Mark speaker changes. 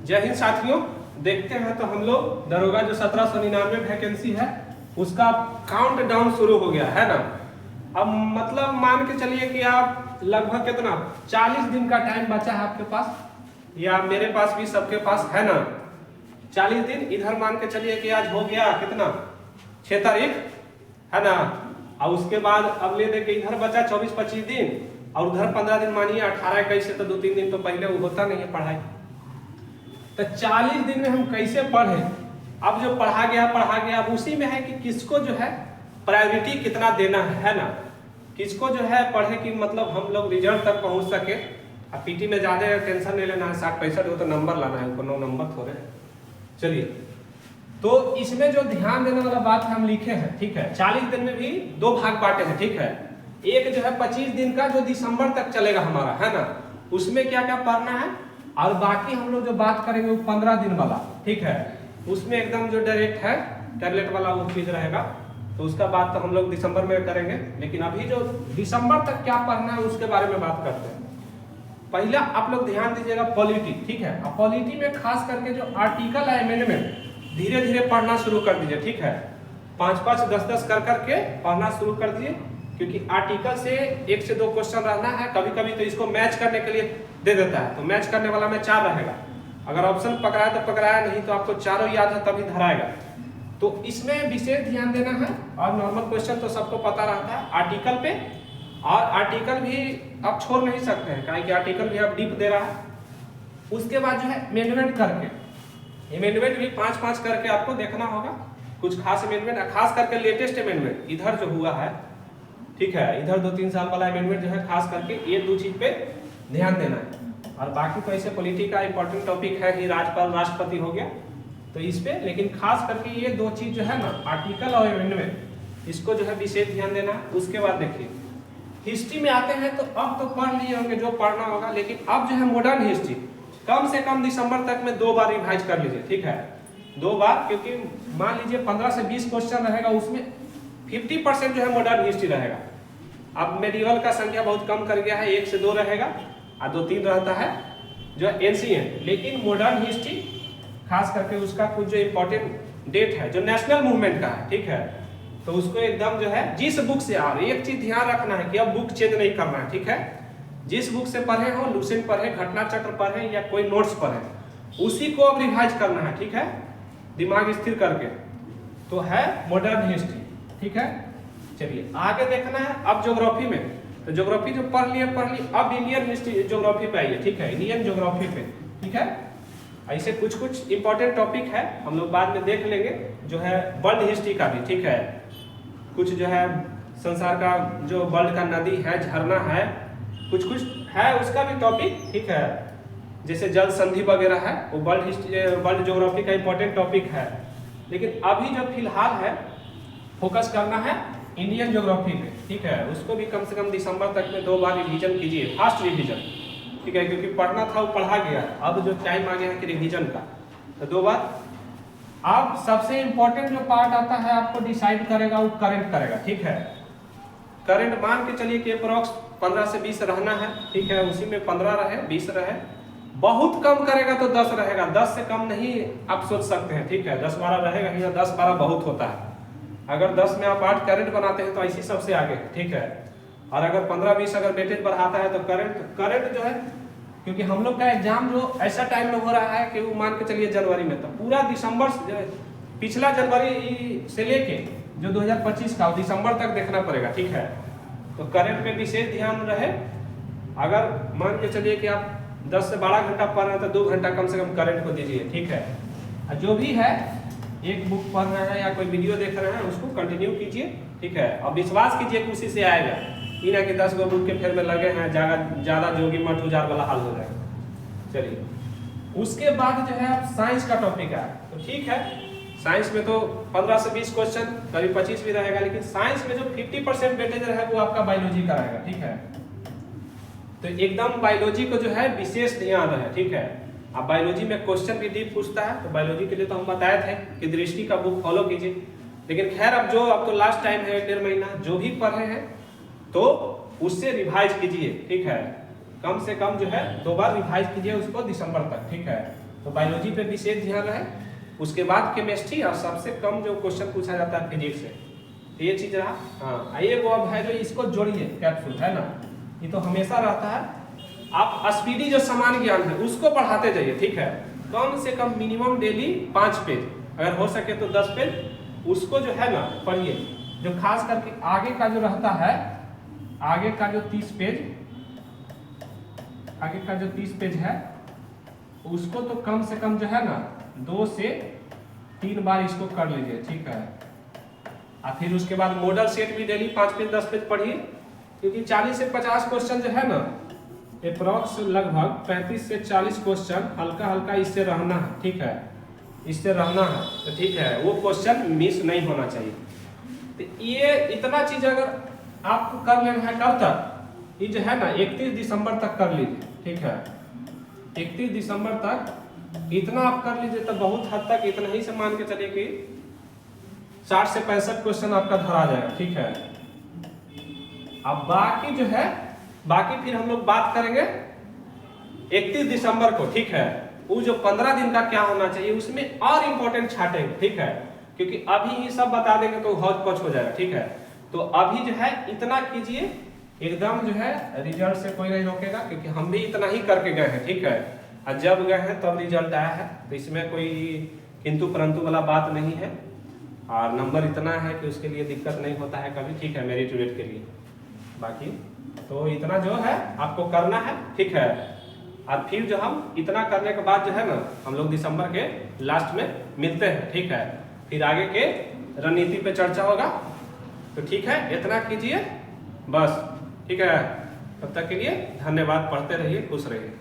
Speaker 1: जय हिंद साथियों, देखते हैं तो हम लोग दरोगा जो 1799 वैकेंसी है उसका काउंट डाउन शुरू हो गया है ना। अब मतलब मान के चलिए कि आप लगभग कितना 40 दिन का टाइम बचा है आपके पास, या मेरे पास भी सबके पास है ना 40 दिन। इधर मान के चलिए कि आज हो गया कितना 6 तारीख है ना, और उसके बाद अब ले दे के इधर बचा 24-25 दिन और उधर 15 दिन, मानिए 18-21 से तो 2-3 दिन तो पहले वो होता नहीं है पढ़ाई। तो 40 दिन में हम कैसे पढ़े? अब जो पढ़ा गया अब उसी में है कि किसको जो है प्रायोरिटी कितना देना है ना, किसको जो है पढ़े कि मतलब हम लोग रिजल्ट तक पहुंच सके। अब पीटी में ज्यादा टेंशन नहीं लेना है, 60-65 हो तो नंबर लाना है, उनको 9 नंबर थोड़े है। चलिए, तो इसमें जो ध्यान देने वाला बात हम लिखे हैं, ठीक है। 40 दिन में भी 2 भाग बांटे हैं, ठीक है। एक जो है 25 दिन का जो दिसंबर तक चलेगा हमारा है ना, उसमें क्या क्या पढ़ना है, और बाकी हम लोग जो बात करेंगे वो 15 दिन वाला, ठीक है। उसमें एकदम जो डायरेक्ट है टैबलेट वाला वो चीज रहेगा, तो उसका बात तो हम लोग दिसंबर में करेंगे। लेकिन अभी जो दिसंबर तक क्या पढ़ना है उसके बारे में बात करते हैं। पहला आप लोग ध्यान दीजिएगा पॉलिटी, ठीक है। और पॉलिटी में खास करके जो आर्टिकल अमेंडमेंट धीरे धीरे पढ़ना शुरू कर दीजिए, ठीक है। 5-5, 10-10 कर करके पढ़ना शुरू कर दीजिए, क्योंकि आर्टिकल से 1 से 2 क्वेश्चन रहना है। कभी कभी तो इसको मैच करने के लिए दे देता है, तो मैच करने वाला में 4 रहेगा। अगर ऑप्शन पकड़ाया तो पकड़ाया, नहीं तो आपको चारों याद है तभी धराएगा। तो इसमें विशेष ध्यान देना है। और नॉर्मल क्वेश्चन तो सबको पता रहता है आर्टिकल पे, और आर्टिकल भी आप छोड़ नहीं सकते हैं, कारण कि आर्टिकल भी आप डीप दे रहा है। उसके बाद जो है अमेंडमेंट करके, अमेंडमेंट भी 5-5 करके आपको देखना होगा। कुछ खास अमेंडमेंट, खास करके लेटेस्ट अमेंडमेंट इधर जो हुआ है, ठीक है, इधर 2-3 साल वाला अमेंडमेंट जो है खास करके ये 2 चीज पे ध्यान देना है। और बाकी तो ऐसे पॉलिटी का इंपॉर्टेंट टॉपिक है कि राज्यपाल राष्ट्रपति हो गया तो इस पे, लेकिन खास करके ये 2 चीज जो है ना आर्टिकल और अमेंडमेंट, इसको जो है विशेष ध्यान देना। उसके बाद देखिए हिस्ट्री में आते हैं, तो अब तो पढ़ लिए होंगे जो पढ़ना होगा, लेकिन अब जो है मॉडर्न हिस्ट्री कम से कम दिसंबर तक में 2 बार रिवाइज कर लीजिए, ठीक है। 2 बार, क्योंकि मान लीजिए 15 से 20 क्वेश्चन रहेगा, उसमें 50% जो है मॉडर्न हिस्ट्री रहेगा। अब मेडिवल का संख्या बहुत कम कर गया है, 1 से 2 रहेगा और 2-3 रहता है जो एंशिएंट। लेकिन मॉडर्न हिस्ट्री खास करके उसका कुछ जो इम्पोर्टेंट डेट है जो नेशनल मूवमेंट का है, ठीक है, तो उसको एकदम जो है जिस बुक से, और एक चीज ध्यान रखना है कि अब बुक चेंज नहीं करना है, ठीक है। जिस बुक से पढ़े हो, लुसेंट पढ़े, घटना चक्र पढ़े या कोई नोट्स पढ़े, उसी को अब रिवाइज करना है, ठीक है, दिमाग स्थिर करके। तो है मॉडर्न हिस्ट्री, ठीक है। चलिए आगे देखना है अब ज्योग्राफी में, तो ज्योग्राफी जो पढ़ लिए, अब इंडियन हिस्ट्री ज्योग्राफी पे आइए, ठीक है, इंडियन ज्योग्राफी पे, ठीक है। ऐसे कुछ इंपॉर्टेंट टॉपिक है, हम लोग बाद में देख लेंगे, जो है वर्ल्ड हिस्ट्री का भी, ठीक है। कुछ जो है संसार का जो वर्ल्ड का नदी है, झरना है, कुछ है उसका भी टॉपिक, ठीक है। जैसे जल संधि वगैरह है, वो वर्ल्ड हिस्ट्री, वर्ल्ड ज्योग्राफी का इंपॉर्टेंट टॉपिक है। लेकिन अभी जो फिलहाल है फोकस करना है इंडियन ज्योग्राफी पे, ठीक है। उसको भी कम से कम दिसंबर तक में 2 बार रिवीजन कीजिए, फास्ट रिवीजन, ठीक है, क्योंकि पढ़ना था वो पढ़ा गया, अब जो टाइम आ गया है कि रिवीजन का, तो 2 बार। अब सबसे इंपॉर्टेंट जो पार्ट आता है आपको डिसाइड करेगा वो करंट करेगा, ठीक है। करंट मान के चलिए कि अप्रॉक्स 15 से 20 रहना है, ठीक है। उसी में 15 रहे, 20 रहे, बहुत कम करेगा तो 10 रहेगा, 10 से कम नहीं आप सोच सकते हैं, ठीक है। 10-12 रहेगा, या 10-12 बहुत होता है। अगर 10 में आप 8 करंट बनाते हैं तो ऐसी सबसे आगे, ठीक है। और अगर 15-20 अगर वेटेज बढ़ाता है तो करंट जो है, क्योंकि हम लोग का एग्जाम जो ऐसा टाइम में हो रहा है कि वो मान के चलिए जनवरी में, तो पूरा दिसंबर, पिछला जनवरी से लेके जो 2025 का दिसंबर तक देखना पड़ेगा, ठीक है। तो करंट पे विशेष ध्यान रहे। अगर मान के चलिए कि आप 10 से 12 घंटा पढ़ रहे हैं तो 2 घंटा कम से कम करंट को दीजिए, ठीक है। जो भी है, एक बुक पढ़ रहे हैं या कोई वीडियो देख रहे हैं उसको कंटिन्यू कीजिए, ठीक है। और विश्वास कीजिए कि उसी से आएगा, ये ना कि 10 गो बुक के फेर में लगे हैं, ज्यादा जोगी मठ उजार वाला हाल हो जाएगा। चलिए उसके बाद जो है अब साइंस का टॉपिक है, तो ठीक है। साइंस में तो 15 से 20 क्वेश्चन, करीब 25 भी रहेगा, लेकिन साइंस में जो 50% वेटेज है वो आपका बायोलॉजी का रहेगा, ठीक है। तो एकदम बायोलॉजी को जो है विशेष ध्यान रहे, ठीक है। अब बायोलॉजी में क्वेश्चन भी डीप पूछता है, तो बायोलॉजी के लिए तो हम बताए थे कि दृष्टि का बुक फॉलो कीजिए। लेकिन खैर अब तो लास्ट टाइम है 1.5 महीना, जो भी पढ़े हैं तो उससे रिवाइज कीजिए, ठीक है। कम से कम जो है 2 बार रिवाइज कीजिए उसको दिसंबर तक, ठीक है। तो बायोलॉजी पे विशेष ध्यान रहे। उसके बाद केमिस्ट्री और सबसे कम जो क्वेश्चन पूछा जाता है फिजिक्स से, तो ये चीज रहा। हाँ, ये वो अब है जो इसको जोड़िए कैप्सूल, है ना, ये तो हमेशा रहता है। आप स्पीडी जो समान ज्ञान है उसको बढ़ाते जाइए, ठीक है। कम से कम मिनिमम डेली 5 पेज, अगर हो सके तो 10 पेज उसको जो है ना पढ़िए। जो खास करके आगे का जो रहता है, आगे का जो 30 पेज, आगे का जो 30 पेज है उसको तो कम से कम जो है ना 2 से 3 बार इसको कर लीजिए, ठीक है। और फिर उसके बाद मॉडल सेट भी डेली 5 पेज 10 पेज पढ़िए, क्योंकि 40 से 50 क्वेश्चन जो है ना अप्रॉक्स लगभग 35 से 40 क्वेश्चन हल्का हल्का इससे रहना है, ठीक है, इससे रहना है, तो ठीक है, वो क्वेश्चन मिस नहीं होना चाहिए। तो ये इतना चीज अगर आपको कर लेना है कब तक, ये जो है ना 31 दिसंबर तक कर लीजिए, ठीक है। 31 दिसंबर तक इतना आप कर लीजिए तो बहुत हद तक इतना ही से मान के चलिए कि 60 से 65 क्वेश्चन आपका धरा जाएगा, ठीक है। अब बाकी जो है, बाकी फिर हम लोग बात करेंगे 31 दिसंबर को, ठीक है। वो जो 15 दिन का क्या होना चाहिए उसमें और इम्पोर्टेंट छाटेंगे, ठीक है, क्योंकि अभी ही सब बता देंगे तो हौच पौच हो जाएगा, ठीक है। तो अभी जो है इतना कीजिए, एकदम जो है रिजल्ट से कोई नहीं रोकेगा, क्योंकि हम भी इतना ही करके गए हैं, ठीक है। और जब गए हैं तब रिजल्ट आया है, तो इसमें कोई किंतु परंतु वाला बात नहीं है। और नंबर इतना है कि उसके लिए दिक्कत नहीं होता है कभी, ठीक है, मेरिट वेट के लिए। बाकी तो इतना जो है आपको करना है, ठीक है। और फिर जो हम इतना करने के बाद जो है ना हम लोग दिसंबर के लास्ट में मिलते हैं, ठीक है। फिर आगे के रणनीति पे चर्चा होगा, तो ठीक है, इतना कीजिए बस, ठीक है। तब तक के लिए धन्यवाद, पढ़ते रहिए, खुश रहिए।